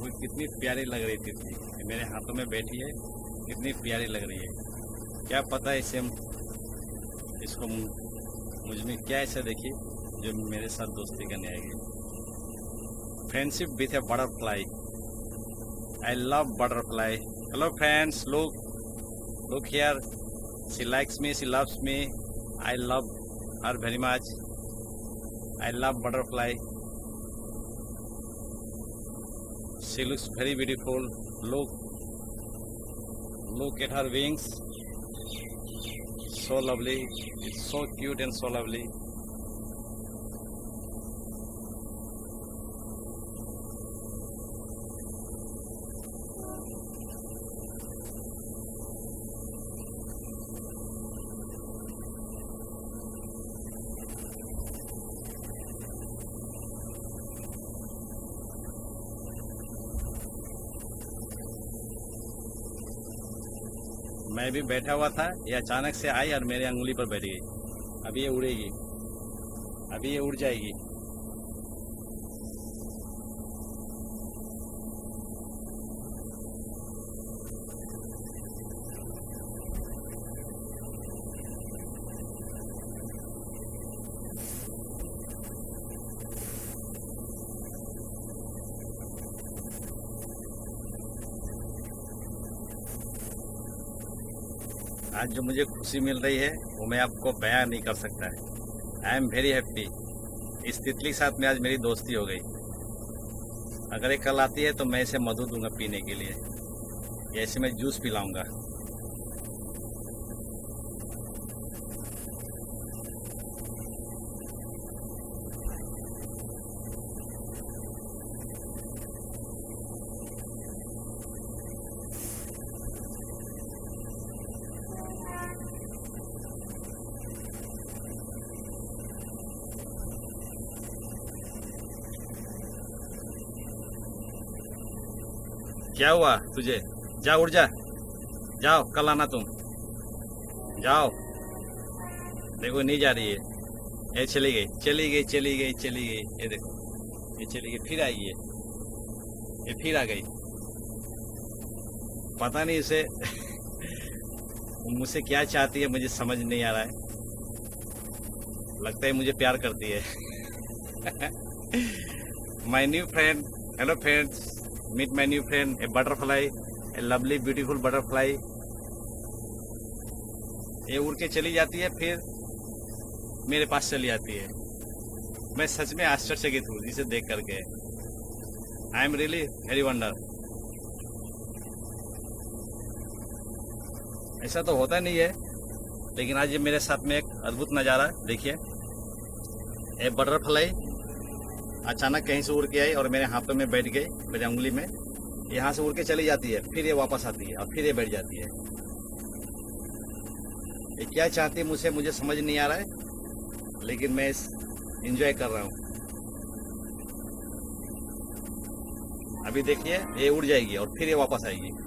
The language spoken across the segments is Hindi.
वो कितनी प्यारी लग रही थी मेरे हाथों में बैठी है, कितनी प्यारी लग रही है। क्या पता इसे इसको मुझ में क्या ऐसा देखी जो मेरे साथ दोस्ती करने आएगी। Friendship with A butterfly, I love butterfly. Hello friends, look here, she likes me, she loves me, I love her very much, I love butterfly, she looks very beautiful. Look at her wings, so lovely, it's so cute and so lovely. मैं भी बैठा हुआ था, ये अचानक से आई और मेरे अंगुली पर बैठ गई। अभी ये उड़ेगी, अभी ये उड़ जाएगी। आज जो मुझे खुशी मिल रही है वो मैं आपको बयां नहीं कर सकता है। I am very happy. इस तितली के साथ में आज मेरी दोस्ती हो गई। अगर ये कल आती है तो मैं इसे मधु दूंगा पीने के लिए, या इसे मैं जूस पिलाऊंगा। क्या हुआ तुझे? जा, उड़ जा, जाओ, कल आना तुम, जाओ। देखो नहीं जा रही है, ये चली गई, चली गई, चली गई, चली गई। ये देखो, ये चली गई, फिर आई है, ये फिर आ गई। पता नहीं इसे मुझसे क्या चाहती है, मुझे समझ नहीं आ रहा है। लगता है मुझे प्यार करती है। My new friend, hello friends, meet my new friend, a butterfly, a lovely beautiful butterfly. ये उड़ के चली जाती है, फिर मेरे पास चली आती है। मैं सच में आश्चर्यचकित हूँ इसे देख करके। I am really very wonder. ऐसा तो होता नहीं है, लेकिन आज ये मेरे साथ में एक अद्भुत नज़ारा देखिए। ए बटरफ्लाई अचानक कहीं से उड़ के आई और मेरे हाथों में बैठ गई, मेरी उंगली में। यहाँ से उड़ के चली जाती है, फिर ये वापस आती है और फिर ये बैठ जाती है। ये क्या चाहती है मुझसे, मुझे समझ नहीं आ रहा है, लेकिन मैं एंजॉय कर रहा हूँ। अभी देखिए, ये उड़ जाएगी और फिर ये वापस आएगी।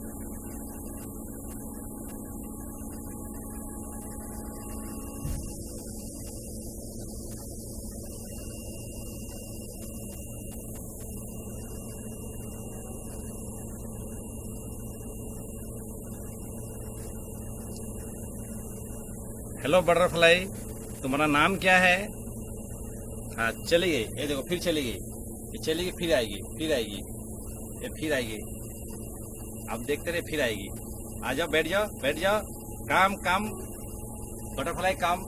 हेलो बटरफ्लाई, तुम्हारा नाम क्या है? हाँ, चली गई, ये देखो फिर चली गई, ये चली गई, फिर आएगी, फिर आएगी, ये फिर आएगी। अब देखते रहे, फिर आएगी। आ जाओ, बैठ जाओ, बैठ जाओ। काम काम बटरफ्लाई, काम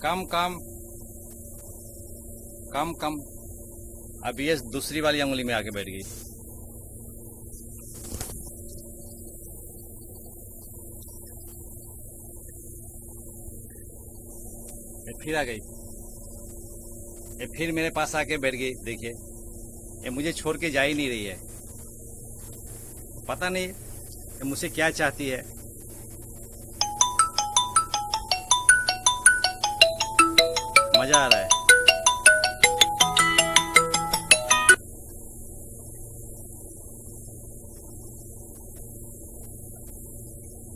काम काम काम काम। अब ये दूसरी वाली उंगली में आके बैठ गई। फिर आ गई, ये फिर मेरे पास आके बैठ गई। देखिए, ये मुझे छोड़ के जा ही नहीं रही है। पता नहीं ये मुझसे क्या चाहती है। मजा आ रहा है।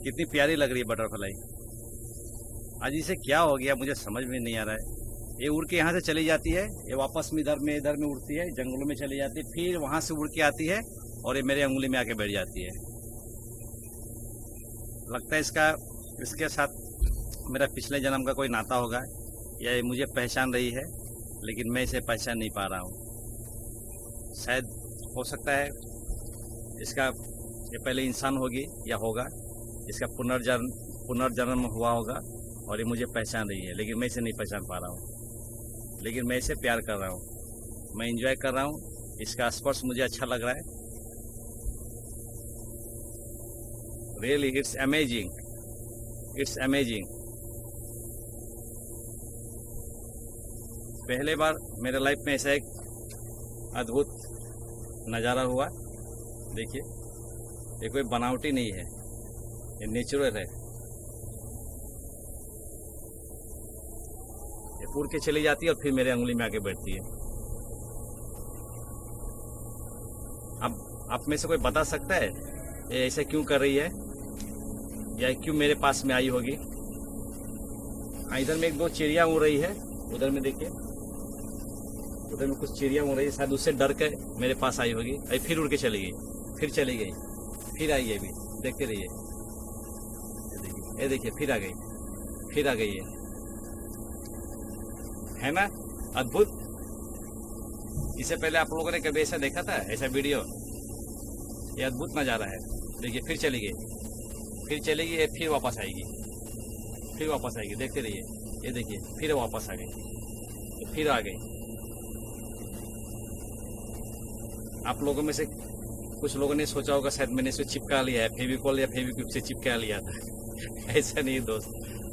कितनी प्यारी लग रही है बटरफ्लाई। आज इसे क्या हो गया, मुझे समझ में नहीं आ रहा है। ये उड़ के यहाँ से चली जाती है, ये वापस में इधर में उड़ती है, जंगलों में चली जाती है, फिर वहां से उड़ के आती है और ये मेरे उंगली में आके बैठ जाती है। लगता है इसके साथ मेरा पिछले जन्म का कोई नाता होगा, या ये मुझे पहचान रही है लेकिन मैं इसे पहचान नहीं पा रहा हूँ। शायद हो सकता है ये पहले इंसान होगी या होगा, इसका पुनर्जन्म हुआ होगा और ये मुझे पहचान रही है, लेकिन मैं इसे नहीं पहचान पा रहा हूँ। लेकिन मैं इसे प्यार कर रहा हूँ, मैं इंजॉय कर रहा हूँ, इसका स्पर्श मुझे अच्छा लग रहा है। Really it's amazing. पहले बार मेरे लाइफ में ऐसा एक अद्भुत नज़ारा हुआ। देखिए, ये कोई बनावटी नहीं है, ये नेचुरल है। ये उड़ के चली जाती है और फिर मेरे उंगली में आके बैठती है। अब आप में से कोई बता सकता है ये ऐसा क्यों कर रही है, या क्यों मेरे पास में आई होगी? इधर में एक दो चिड़िया उड़ रही है, उधर में देखिए, उधर में कुछ चिड़िया उड़ रही है, शायद उससे डर के मेरे पास आई होगी। अभी फिर उड़ के चली गई, फिर चली गई, फिर आई है। अभी देखते रहिए, ये देखिए फिर आ गई, फिर आ गई है ना अद्भुत। इससे पहले आप लोगों ने कभी ऐसा देखा था, ऐसा वीडियो? ये अद्भुत नज़ारा है। देखिए फिर चली गई, फिर चलेगी, ये फिर वापस आएगी, फिर वापस आएगी। देखते रहिए, ये देखिए फिर वापस आ गई, फिर आ गई। आप लोगों में से कुछ लोगों ने सोचा होगा शायद मैंने इसे चिपका लिया है, फेविकॉल या फेविक्विक से चिपका लिया था। ऐसा नहीं दोस्त,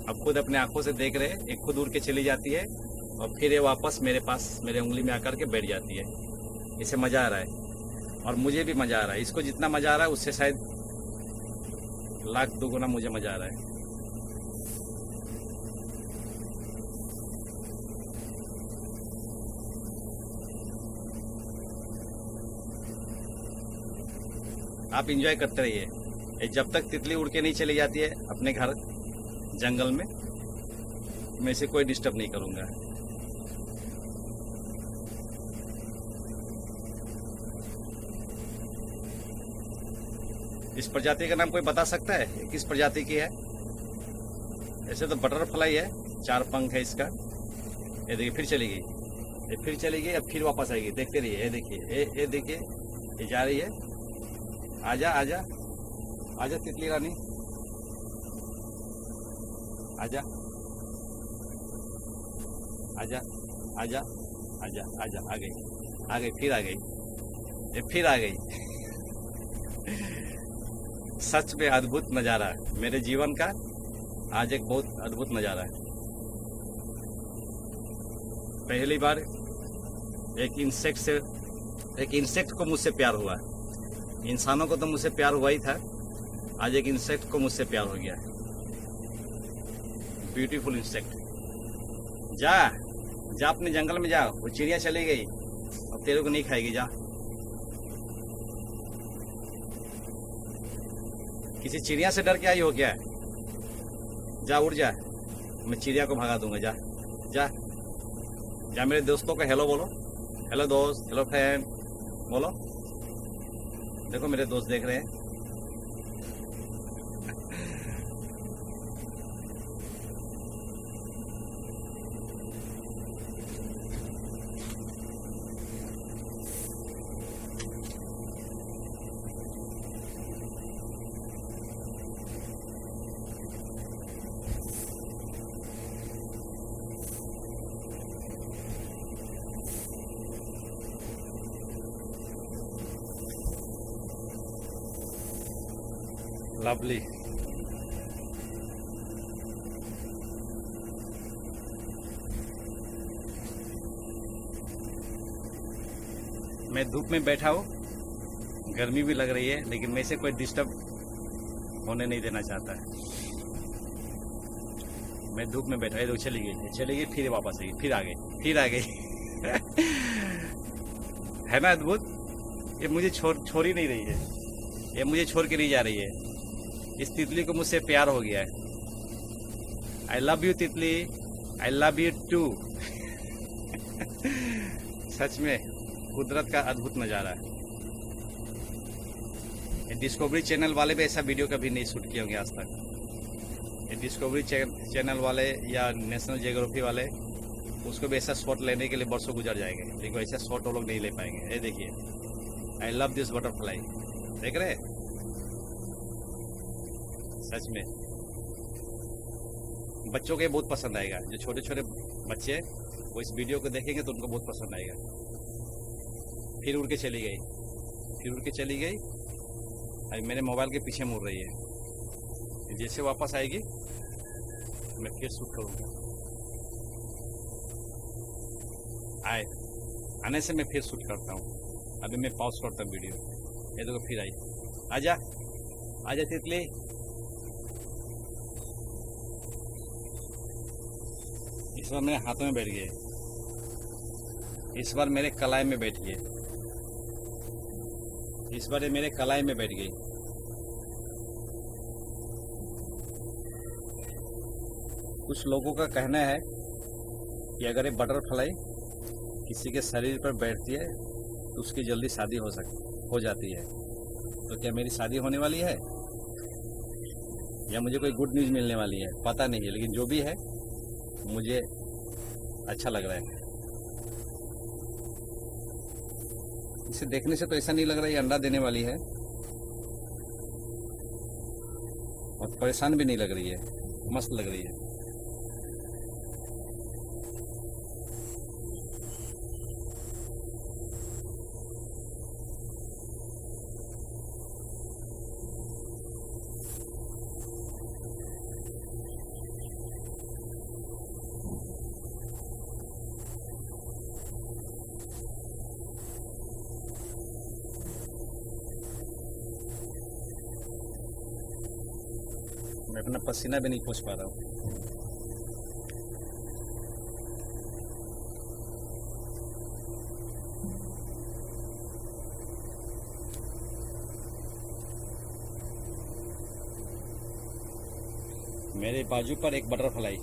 आप खुद अपने आंखों से देख रहे हैं। एक खुद उड़ के चली जाती है और फिर ये वापस मेरे पास, मेरे उंगली में आकर के बैठ जाती है। इसे मज़ा आ रहा है और मुझे भी मज़ा आ रहा है। इसको जितना मज़ा आ रहा है उससे शायद लाख दुगुना मुझे मज़ा आ रहा है। आप इंजॉय करते रहिए। जब तक तितली उड़ के नहीं चली जाती है अपने घर जंगल में, मैं इसे कोई डिस्टर्ब नहीं करूंगा। इस प्रजाति का नाम कोई बता सकता है ये किस प्रजाति की है? ऐसे तो बटरफ्लाई है, 4 पंख है इसका। ये देखिए फिर चली गई, ये फिर चली गई, अब फिर वापस आएगी। देखते रहिए, ये देखिए, ये देखिए, ये जा रही है। आजा आजा आजा तितली रानी, आजा आजा आजा आजा आजा। आ गई, फिर आ गई, ये फिर आ गई। सच में अद्भुत नज़ारा है मेरे जीवन का। आज एक बहुत अद्भुत नज़ारा है। पहली बार एक इंसेक्ट को मुझसे प्यार हुआ। इंसानों को तो मुझसे प्यार हुआ ही था, आज एक इंसेक्ट को मुझसे प्यार हो गया। Beautiful insect. जा अपने जंगल में जा, वो चिड़िया चली गई, अब तेरे को नहीं खाएगी। जा, किसी चिड़िया से डर के आई हो क्या? जा उड़ जा, मैं चिड़िया को भगा दूंगा। जा जा जा। मेरे दोस्तों को हेलो बोलो, हेलो दोस्त, हेलो फ्रेंड बोलो। देखो मेरे दोस्त देख रहे हैं। लवली। मैं धूप में बैठा हूँ, गर्मी भी लग रही है, लेकिन मैं इसे कोई डिस्टर्ब होने नहीं देना चाहता है। मैं धूप में बैठा, ये चली गई, फिर वापस आई, फिर आ गई। है ना अद्भुत? ये मुझे छोड़ ही नहीं रही है, ये मुझे छोड़ के नहीं जा रही है। इस तितली को मुझसे प्यार हो गया है। आई लव यू तितली, आई लव यू टू। सच में कुदरत का अद्भुत नज़ारा है। डिस्कवरी चैनल वाले भी ऐसा वीडियो कभी नहीं शूट किए होंगे आज तक। ये डिस्कवरी चैनल वाले या नेशनल जियोग्राफी वाले उसको भी ऐसा शॉट लेने के लिए बरसों गुजर जाएंगे, लेकिन ऐसा शॉट वो लोग नहीं ले पाएंगे। ये देखिए, आई लव दिस बटरफ्लाई, देख रहे हैं? सच में बच्चों को ये बहुत पसंद आएगा। जो छोटे छोटे बच्चे हैं वो इस वीडियो को देखेंगे तो उनको बहुत पसंद आएगा। फिर उड़ के चली गई, फिर उड़ के चली गई, अभी मेरे मोबाइल के पीछे मुड़ रही है। जैसे वापस आएगी मैं फिर शूट करूँगा। आने से मैं फिर शूट करता हूँ। अभी मैं पॉज करता हूँ वीडियो। ये देखो फिर आई, आजा आजा तितली। इस बार मेरे हाथों में बैठ गए, इस बार मेरे कलाई में बैठ गए, इस बार ये मेरे कलाई में बैठ गई। कुछ लोगों का कहना है कि अगर ये बटरफ्लाई किसी के शरीर पर बैठती है तो उसकी जल्दी शादी हो जाती है। तो क्या मेरी शादी होने वाली है या मुझे कोई गुड न्यूज़ मिलने वाली है, पता नहीं है। लेकिन जो भी है मुझे अच्छा लग रहा है। इसे देखने से तो ऐसा नहीं लग रहा है ये अंडा देने वाली है, और परेशान भी नहीं लग रही है, मस्त लग रही है। मैं अपना पसीना भी नहीं पोंछ पा रहा हूँ। मेरे बाजू पर एक बटरफ्लाई।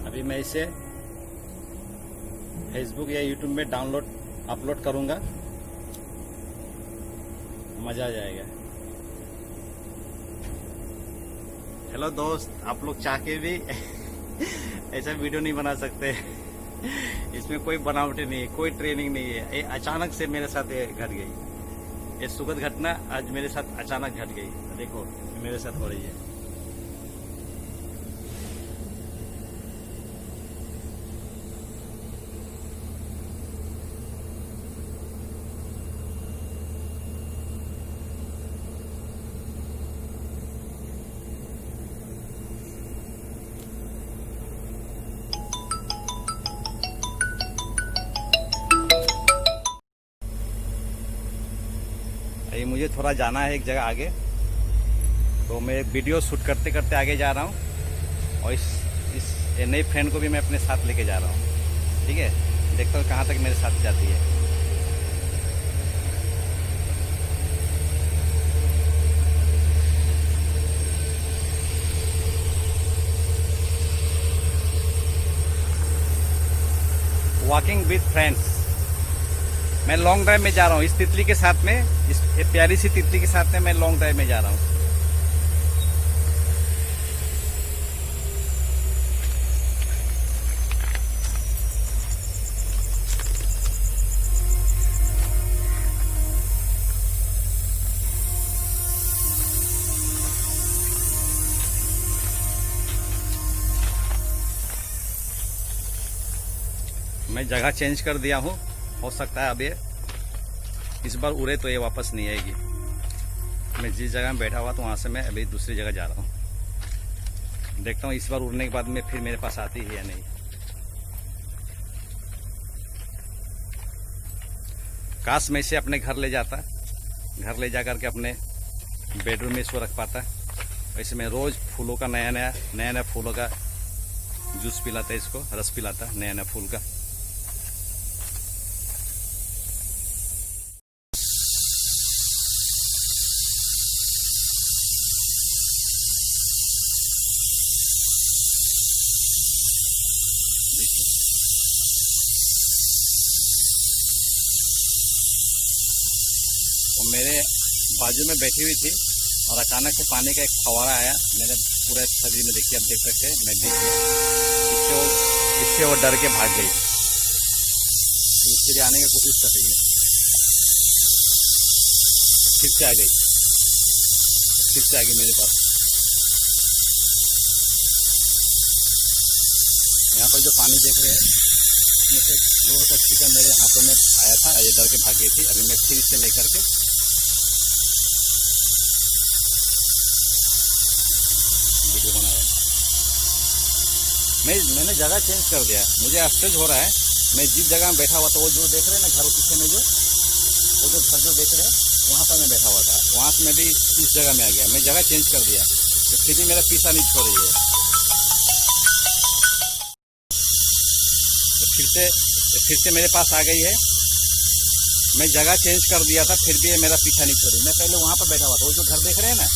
अभी मैं इसे फेसबुक या यूट्यूब में अपलोड करूंगा, मजा आ जाएगा। हेलो दोस्त, आप लोग चाह के भी ऐसा वीडियो नहीं बना सकते। इसमें कोई बनावटी नहीं है, कोई ट्रेनिंग नहीं है। ये अचानक से मेरे साथ ये घट गई। ये सुखद घटना आज मेरे साथ अचानक घट गई। देखो मेरे साथ हो रही है। ये मुझे थोड़ा जाना है एक जगह आगे, तो मैं वीडियो शूट करते करते आगे जा रहा हूँ। और इस नई फ्रेंड को भी मैं अपने साथ लेके जा रहा हूँ। ठीक है, देखता हूँ कहाँ तक मेरे साथ जाती है। Walking with friends. मैं लॉन्ग ड्राइव में जा रहा हूँ इस तितली के साथ में, इस प्यारी सी तितली के साथ में मैं लॉन्ग ड्राइव में जा रहा हूँ। मैं जगह चेंज कर दिया हूँ, हो सकता है अब ये इस बार उड़े तो ये वापस नहीं आएगी। मैं जिस जगह में बैठा हुआ तो वहाँ से मैं अभी दूसरी जगह जा रहा हूँ। देखता हूँ इस बार उड़ने के बाद में फिर मेरे पास आती है या नहीं। काश मैं इसे अपने घर ले जाता, घर ले जा करके अपने बेडरूम में इसको रख पाता। वैसे मैं रोज़ फूलों का नया नया फूलों का जूस पिलाता, इसको रस पिलाता नया नया फूल का। मेरे बाजू में बैठी हुई थी और अचानक से पानी का एक फवारा आया मेरे पूरे शरीर में। देखिए, आप देख सकते हैं मैं दिख गया। इससे वो डर के भाग गई, इसके लिए आने की कोशिश कर रही है। फिर से आ गई, मेरे पास। यहाँ पर जो पानी देख रहे हैं इसमें से जोर का छींटा मेरे हाथों में आया था, ये डर के भाग गई थी। अभी मैं फिर इसे लेकर के वीडियो बना रहा हूँ। मैंने जगह चेंज कर दिया। मुझे आश्चर्य हो रहा है, मैं जिस जगह में बैठा हुआ था, वो जो देख रहे हैं ना घर पीछे में, वो जो घर जो देख रहे हैं वहाँ पर मैं बैठा हुआ था, वहाँ से मैं भी इस जगह में आ गया। मैं जगह चेंज कर दिया तो फिर भी मेरा पीछा नहीं छोड़ रही है। तो फिर से मेरे पास आ गई है। मैं जगह चेंज कर दिया था, फिर भी ये मेरा पीछा नहीं छोड़ी। मैं पहले वहाँ पर बैठा हुआ था, वो जो घर देख रहे हैं ना,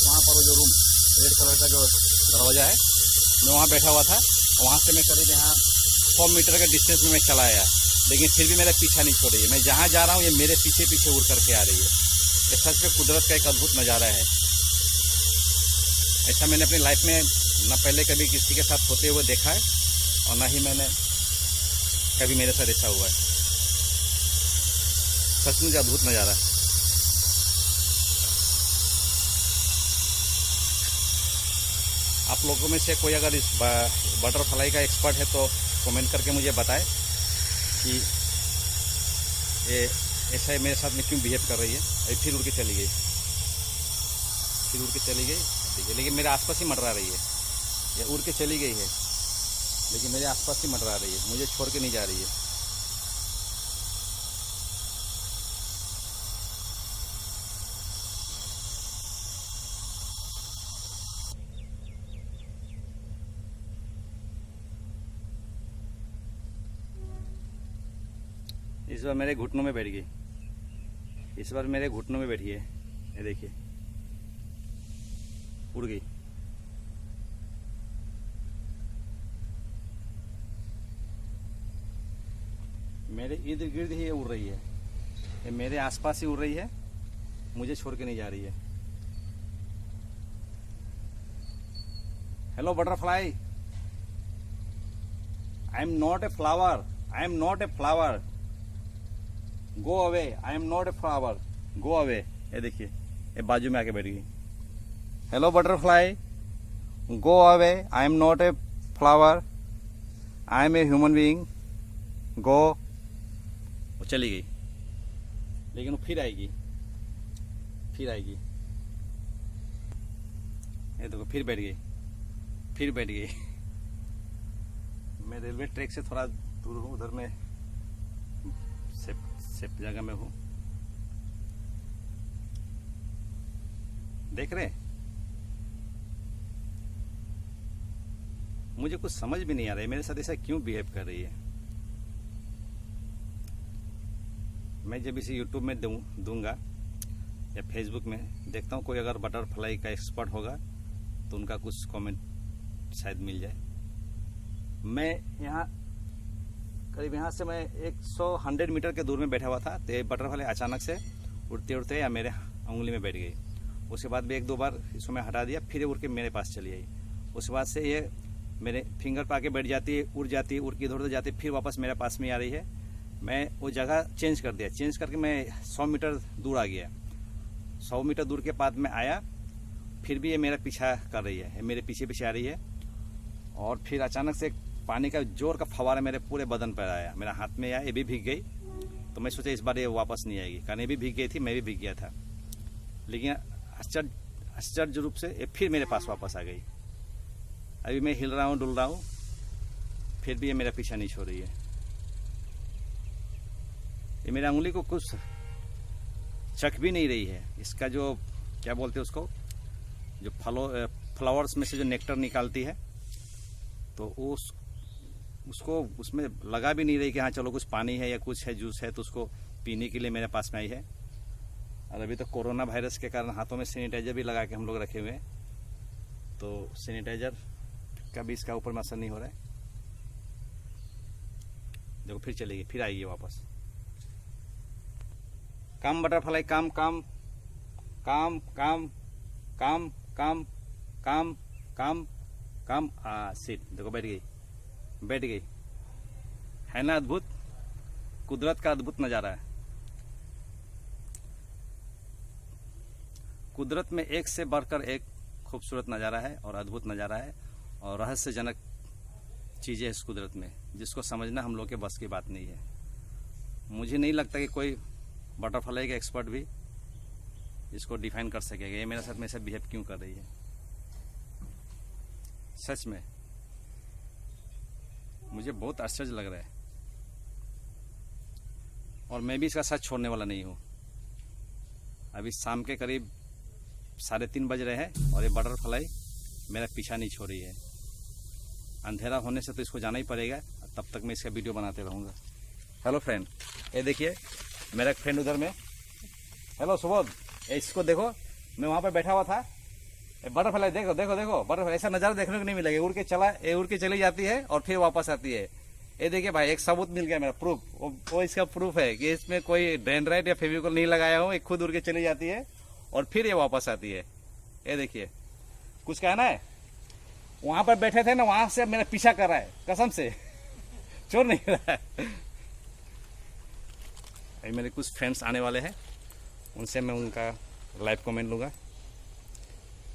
वहाँ पर वो जो रूम रेड कलर का जो दरवाजा है, मैं वहाँ बैठा हुआ था। वहाँ से मैं करीब यहाँ 100 मीटर के डिस्टेंस में मैं चला आया, लेकिन फिर भी मेरा पीछा नहीं छोड़ रही है। मैं जहाँ जा रहा हूँ ये मेरे पीछे पीछे उड़ करके आ रही है। ये सच में कुदरत का एक अद्भुत नज़ारा है। ऐसा मैंने अपनी लाइफ में न पहले कभी किसी के साथ होते हुए देखा है, और ना ही मैंने कभी मेरे साथ ऐसा हुआ है। सचमुच अद्भुत नज़ारा। आप लोगों में से कोई अगर इस बटरफ्लाई का एक्सपर्ट है तो कमेंट करके मुझे बताएं कि ये ऐसा मेरे साथ में क्यों बिहेव कर रही है। अभी फिर उड़ के चली गई, देखिए, लेकिन मेरे आसपास ही मंडरा रही है। ये उड़ के चली गई है, लेकिन मेरे आसपास ही मंडरा रही है, मुझे छोड़ के नहीं जा रही है। इस बार मेरे घुटनों में बैठ गई, बैठी है। ये देखिए, उड़ गई। मेरे इर्द गिर्द ही ये उड़ रही है, ये मेरे आसपास ही उड़ रही है, मुझे छोड़ के नहीं जा रही है। Hello butterfly, I am not a flower, go away, I am not a flower, go away. ये देखिए, ये बाजू में आके बैठ गई। Hello butterfly, go away, I am not a flower, I am a human being, go. वो चली गई, लेकिन वो फिर आएगी। ये देखो, फिर बैठ गई। मैं रेलवे ट्रैक से थोड़ा दूर हूँ, उधर में सेफ जगह में हूँ। देख रहे हैं, मुझे कुछ समझ भी नहीं आ रहा है मेरे साथ ऐसा क्यों बिहेव कर रही है। मैं जब इसे यूट्यूब में दूंगा या फेसबुक में देखता हूँ, कोई अगर बटरफ्लाई का एक्सपर्ट होगा तो उनका कुछ कमेंट शायद मिल जाए। मैं यहाँ करीब यहाँ से मैं 100 मीटर के दूर में बैठा हुआ था, तो ये बटरफ्लाई अचानक से उड़ते उड़ते या मेरे उंगली में बैठ गई। उसके बाद भी 1-2 बार इसको मैं हटा दिया, फिर उड़ के मेरे पास चली आई। उसके बाद से ये मेरे फिंगर पर आके बैठ जाती है, उड़ के इधर उधर जाती है, फिर वापस मेरे पास में आ रही है। मैं वो जगह चेंज कर दिया, चेंज करके मैं 100 मीटर दूर आ गया। 100 मीटर दूर के बाद में आया, फिर भी ये मेरा पीछा कर रही है, मेरे पीछे पीछे आ रही है। और फिर अचानक से पानी का जोर का फवारा मेरे पूरे बदन पर आया, मेरा हाथ में आया, ये भी भीग गई। तो मैं सोचा इस बार ये वापस नहीं आएगी, कारण ये भी भीग गई थी, मैं भी भीग गया था। लेकिन आश्चर्य रूप से ये फिर मेरे पास वापस आ गई। अभी मैं हिल रहा हूँ, डुल रहा हूँ, फिर भी ये मेरा पीछा नहीं छोड़ रही है। ये मेरा उंगली को कुछ चख भी नहीं रही है। इसका जो क्या बोलते हैं उसको, जो फ्लावर्स में से जो नेक्टर निकालती है, तो उसको उसमें लगा भी नहीं रही कि हाँ चलो कुछ पानी है या कुछ है, जूस है, तो उसको पीने के लिए मेरे पास में आई है। और अभी तो कोरोना वायरस के कारण हाथों में सैनिटाइजर भी लगा के हम लोग रखे हुए हैं, तो सैनिटाइजर का भी इसका ऊपर में असर नहीं हो रहा है। देखो फिर चलेगी, फिर आएगी वापस। काम बटरफ्लाई, काम काम काम काम काम काम काम काम काम। सीट देखो, बैठ गई, बैठ गई। है ना अद्भुत, कुदरत का अद्भुत नज़ारा है। कुदरत में एक से बढ़कर एक खूबसूरत नज़ारा है और अद्भुत नज़ारा है और रहस्यजनक चीज़ें इस कुदरत में, जिसको समझना हम लोग के बस की बात नहीं है। मुझे नहीं लगता कि कोई बटरफ्लाई का एक्सपर्ट भी इसको डिफाइन कर सकेगा ये मेरे साथ में ऐसा बिहेव क्यों कर रही है। सच में मुझे बहुत आश्चर्य लग रहा है और मैं भी इसका साथ छोड़ने वाला नहीं हूँ। अभी शाम के करीब 3:30 बज रहे हैं और ये बटरफ्लाई मेरा पीछा नहीं छोड़ रही है। अंधेरा होने से तो इसको जाना ही पड़ेगा, तब तक मैं इसका वीडियो बनाते रहूँगा। हेलो फ्रेंड, ये देखिए मेरा एक फ्रेंड उधर में। हेलो सुबोध, इसको देखो, मैं वहाँ पे बैठा हुआ था। बटरफ्लाई देखो देखो देखो, बटरफ्लाई ऐसा नज़ारा देखने को नहीं मिलेगा। उड़ के चली जाती है और फिर वापस आती है। ये देखिए भाई, एक सबूत मिल गया मेरा, प्रूफ। वो इसका प्रूफ है कि इसमें कोई डेंड्राइट या फेविकोल नहीं लगाया हूँ। एक खुद उड़ के चली जाती है और फिर ये वापस आती है। ये देखिए, कुछ कहना है? वहां पर बैठे थे ना, वहां से मेरा पीछा कर रहा है, कसम से छोड़ नहीं रहा है। अभी मेरे कुछ फ्रेंड्स आने वाले हैं, उनसे मैं उनका लाइव कमेंट लूँगा।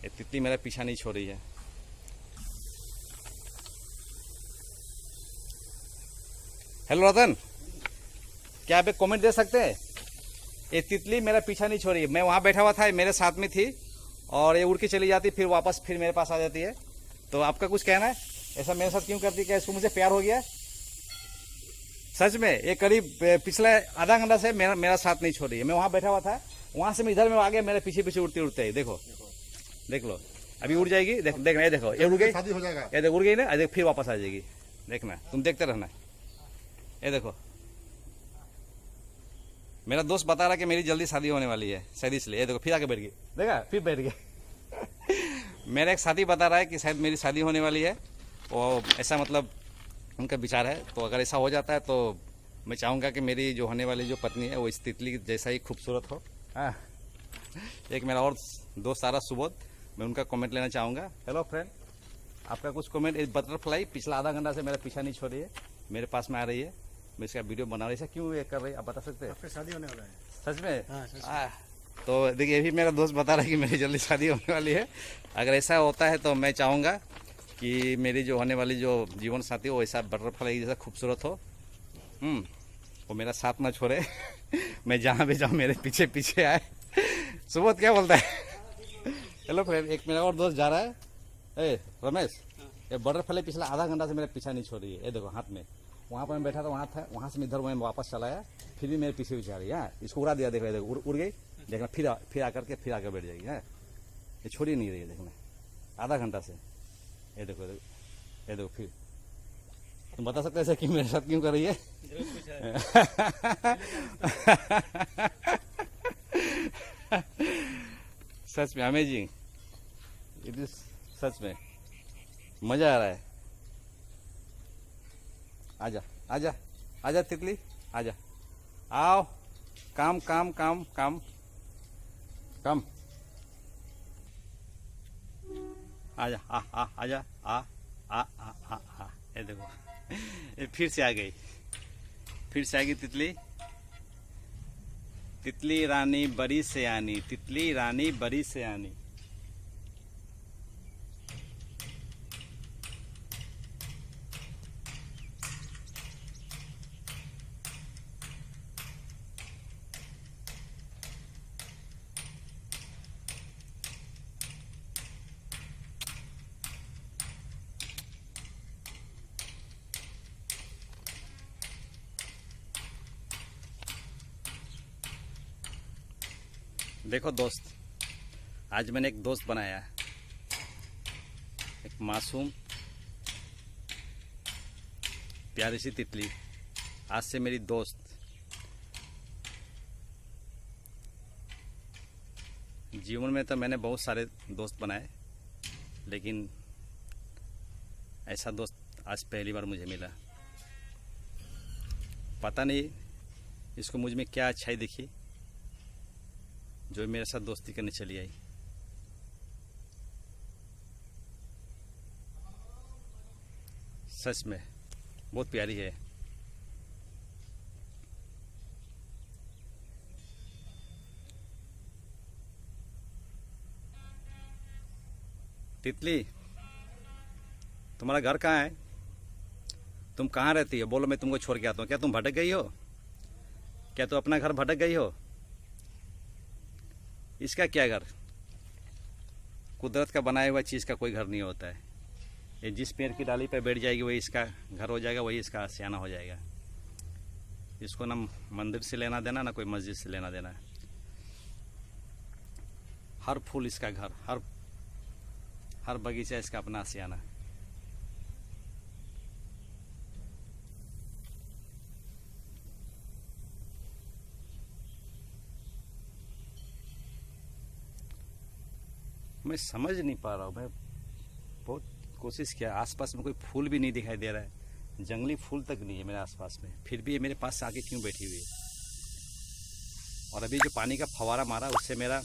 ये तितली मेरा पीछा नहीं छोड़ रही है। हेलो रतन, क्या आप एक कमेंट दे सकते हैं? ये तितली मेरा पीछा नहीं छोड़ रही है। मैं वहाँ बैठा हुआ था, मेरे साथ में थी और ये उड़ के चली जाती, फिर वापस फिर मेरे पास आ जाती है। तो आपका कुछ कहना है? ऐसा मेरे साथ क्यों करती है? क्या इसको मुझे प्यार हो गया? सच में ये करीब पिछले आधा घंटा से मेरा साथ नहीं छोड़ रही है। मैं वहाँ बैठा हुआ था, वहाँ से मैं इधर में आ गया, मेरे पीछे पीछे उड़ते उड़ते ही देखो, देख लो, अभी उड़ जाएगी। देखना, ये देखो, ये उड़ गई, शादी हो जाएगा। ये देखो उड़ गई ना, देख फिर वापस आ जाएगी। देखना, तुम देखते रहना। ये देखो, मेरा दोस्त बता रहा कि मेरी जल्दी शादी होने वाली है, शायद इसलिए। ये देखो फिर आके बैठ गई, देखा, फिर बैठ गई। मेरा एक साथी बता रहा है कि शायद मेरी शादी होने वाली है, वो ऐसा मतलब उनका विचार है। तो अगर ऐसा हो जाता है तो मैं चाहूँगा कि मेरी जो होने वाली जो पत्नी है वो इस तितली जैसा ही खूबसूरत हो। हाँ, एक मेरा और दोस्त आ रहा सुबोध, मैं उनका कमेंट लेना चाहूँगा। हेलो फ्रेंड, आपका कुछ कमेंट? इस बटरफ्लाई पिछला आधा घंटा से मेरा पीछा नहीं छोड़ रही है, मेरे पास में आ रही है, मैं इसका वीडियो बना रही है। क्यों ये कर रही है आप बता सकते हैं? आपकी शादी होने वाला है? सच में? हाँ, सच में। तो देखिए, ये भी मेरा दोस्त बता रहा है कि मेरी जल्दी शादी होने वाली है। अगर ऐसा होता है तो मैं चाहूँगा कि मेरी जो होने वाली जो जीवन साथी वो ऐसा बटरफ्लाई जैसा खूबसूरत हो, वो मेरा साथ ना छोड़े। मैं जहाँ भी जाऊँ मेरे पीछे पीछे आए। सुबोध क्या बोलता है? हेलो फ्रेंड, एक मेरा और दोस्त जा रहा है। ए रमेश, ये बटरफ्लाई पिछला आधा घंटा से मेरा पीछा नहीं छोड़ रही है। ये देखो हाथ में, वहाँ पर मैं बैठा था, वहाँ से मैं इधर मैं वापस चला आया, फिर भी मेरे पीछे पीछे आ रही है। इसको उड़ा दिया, देखो देखो उड़ गई। देखना, फिर आकर के फिर आकर बैठ जाएगी। है, ये छोड़ ही नहीं रही है। देखना, आधा घंटा से। ये देखो ये देखो, फिर तुम बता सकते हैं कि मेरे साथ क्यों कर रही है? सच में अमेजिंग, इट इज सच में मजा आ रहा है। आजा आजा आजा तितली, आजा, आओ, काम काम काम काम काम, आजा आजा आ। ये देखो, ये फिर से आ गई, फिर से आ गई तितली। तितली रानी बड़ी सयानी, तितली रानी बड़ी सयानी। देखो दोस्त, आज मैंने एक दोस्त बनाया, एक मासूम प्यारी सी तितली। आज से मेरी दोस्त। जीवन में तो मैंने बहुत सारे दोस्त बनाए, लेकिन ऐसा दोस्त आज पहली बार मुझे मिला। पता नहीं इसको मुझ में क्या अच्छाई दिखी, जो मेरे साथ दोस्ती करने चली आई। सच में बहुत प्यारी है। तितली, तुम्हारा घर कहाँ है? तुम कहाँ रहती हो? बोलो, मैं तुमको छोड़ के आता हूँ। क्या तुम भटक गई हो? क्या तुम अपना घर भटक गई हो? इसका क्या घर? कुदरत का बनाया हुआ चीज़ का कोई घर नहीं होता है। ये जिस पेड़ की डाली पे बैठ जाएगी वही इसका घर हो जाएगा, वही इसका आशियाना हो जाएगा। इसको ना मंदिर से लेना देना, ना कोई मस्जिद से लेना देना। हर फूल इसका घर, हर बगीचा इसका अपना आशियाना। मैं समझ नहीं पा रहा हूँ। मैं बहुत कोशिश किया, आसपास में कोई फूल भी नहीं दिखाई दे रहा है, जंगली फूल तक नहीं है मेरे आसपास में, फिर भी ये मेरे पास आके क्यों बैठी हुई है? और अभी जो पानी का फवारा मारा उससे मेरा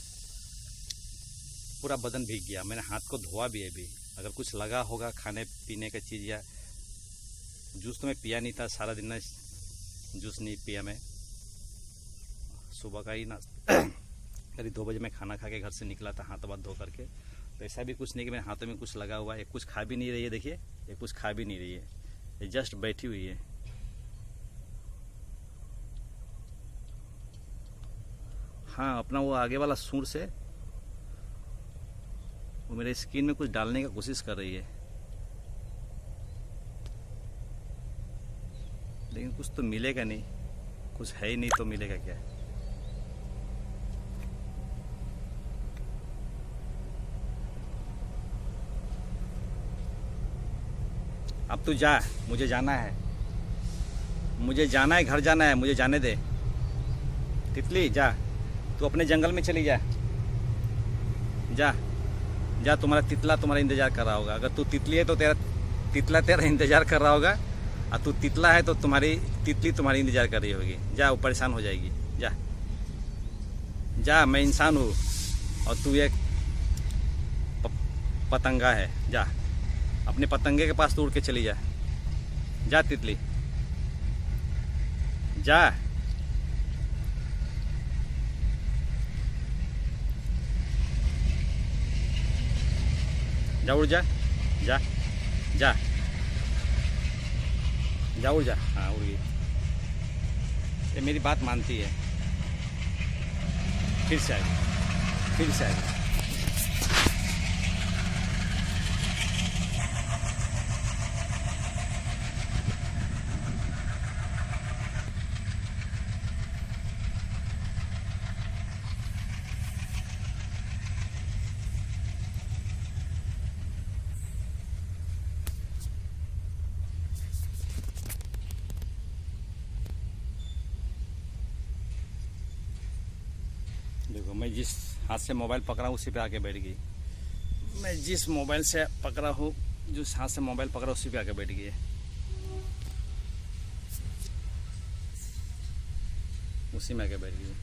पूरा बदन भीग गया। मैंने हाथ को धोआ भी है। अभी अगर कुछ लगा होगा खाने पीने का चीज़ या जूस तो मैं पिया नहीं था, सारा दिन ना जूस नहीं पिया मैं। सुबह का ही ना करीब 2 बजे मैं खाना खा के घर से निकला था, हाथ धो करके। तो ऐसा भी कुछ नहीं कि मेरे हाथों में कुछ लगा हुआ है। कुछ खा भी नहीं रही है, देखिए ये कुछ खा भी नहीं रही है, ये जस्ट बैठी हुई है। हाँ, अपना वो आगे वाला सूंड से वो मेरे स्किन में कुछ डालने की कोशिश कर रही है, लेकिन कुछ तो मिलेगा नहीं। कुछ है ही नहीं तो मिलेगा क्या? अब तू जा, मुझे जाना है, मुझे जाना है, घर जाना है, मुझे जाने दे। तितली जा, तू अपने जंगल में चली जा, जा जा। तुम्हारा तितला तुम्हारा इंतजार कर रहा होगा। अगर तू तितली है तो तेरा तितला तेरा इंतजार कर रहा होगा, और तू तितला है तो तुम्हारी तितली तुम्हारी इंतजार कर रही होगी। जा, वो परेशान हो जाएगी। जा जा, मैं इंसान हूँ और तू एक पतंगा है। जा, अपने पतंगे के पास तो उड़ के चली जा। जा तितली, जा। जा, उड़ जा, जा जा जा, उड़ जा। हाँ, उड़ गई। ये मेरी बात मानती है। फिर से आएगी, फिर से आएगी। देखो, मैं जिस हाथ से मोबाइल पकड़ा हूँ उसी पे आके बैठ गई। मैं जिस मोबाइल से पकड़ा हूँ, जिस हाथ से मोबाइल पकड़ा उसी पे आके बैठ गई है, उसी में आके बैठ गई।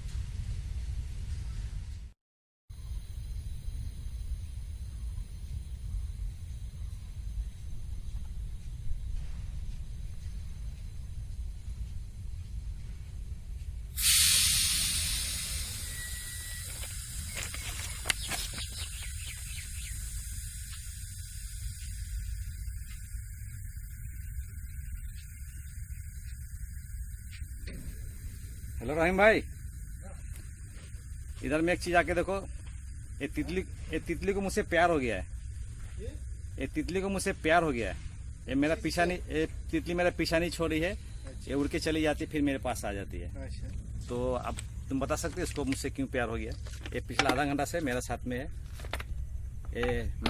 हेलो रहीम भाई, इधर में एक चीज आके देखो। ये तितली को मुझसे प्यार हो गया है। ये तितली को मुझसे प्यार हो गया है। ये मेरा पीछा नहीं, ये तितली मेरा पीछा नहीं छोड़ रही है। ये उड़ के चली जाती है, फिर मेरे पास आ जाती है। तो अब तुम बता सकते हो इसको मुझसे क्यों प्यार हो गया? ये पिछला आधा घंटा से मेरा साथ में है।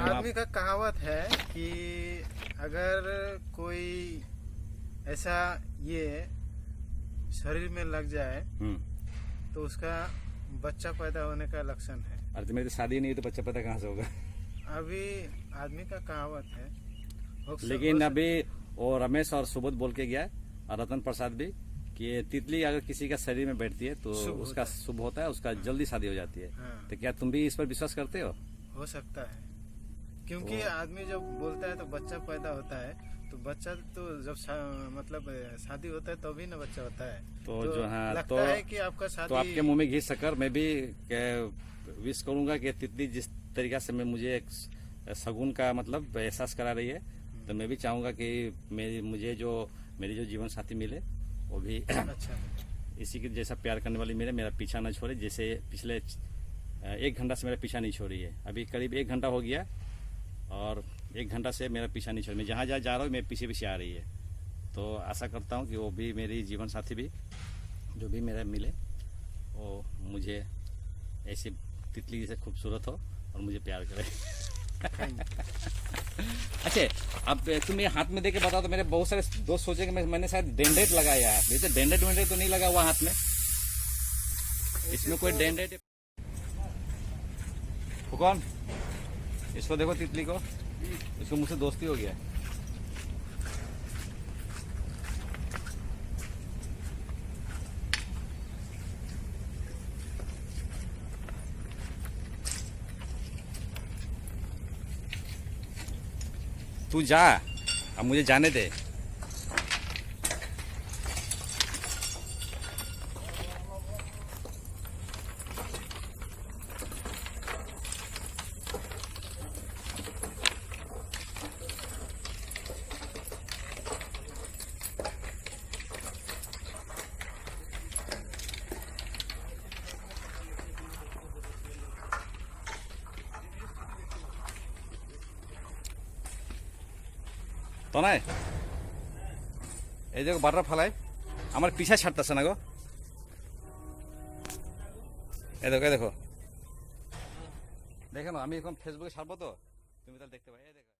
आदमी का कहावत है कि अगर कोई ऐसा ये शरीर में लग जाए तो उसका बच्चा पैदा होने का लक्षण है। अरे तो मेरी तो शादी नहीं है तो बच्चा पैदा कहाँ से होगा? अभी आदमी का कहावत है। लेकिन अभी वो रमेश और सुबोध बोल के गया और रतन प्रसाद भी कि ये तितली अगर किसी का शरीर में बैठती है तो शुभ उसका होता है। शुभ होता है, उसका जल्दी शादी हो जाती है। हाँ। तो क्या तुम भी इस पर विश्वास करते हो सकता है, क्योंकि तो- आदमी जब बोलता है तो बच्चा पैदा होता है, तो बच्चा तो जब मतलब शादी होता है तभी ना बच्चा होता है। तो जो हाँ लगता तो है कि आपका शादी तो आपके मुंह में घी शक्कर मैं भी विश करूंगा कि तितली जिस तरीका से मैं मुझे एक शगुन का मतलब एहसास करा रही है, तो मैं भी चाहूंगा कि मेरी जो जीवन साथी मिले वो भी अच्छा। इसी के जैसा प्यार करने वाली मेरा पीछा न छोड़े, जैसे पिछले 1 घंटा से मेरा पीछा नहीं छोड़ी है। अभी करीब 1 घंटा हो गया और 1 घंटा से मेरा पीछा नहीं छोड़, मैं जहाँ जा रहा हूँ मेरे पीछे पीछे आ रही है। तो आशा करता हूँ कि वो भी मेरी जीवन साथी भी जो भी मेरा मिले वो मुझे ऐसी तितली जैसे खूबसूरत हो और मुझे प्यार करे। अच्छा, अब तुम ये हाथ में देके बताओ तो मेरे बहुत सारे दोस्त सोचेंगे मैंने शायद डेंडेट लगाया है। वैसे डेंडेट वेंडेट तो नहीं लगा हुआ हाथ में, इसमें कोई डेंडेट। कौन इसको देखो तितली को, इसको मुझसे दोस्ती हो गया है। तू जा, अब मुझे जाने दे। তো নাই এই যে বাটার ফেলায় আমার পিছা ছাড়তেছে না গো। এই দেখো দেখো, দেখে না আমি এখন ফেসবুকে ছাড়বো, তো তুমি তাহলে দেখতে পাই। এই দেখো।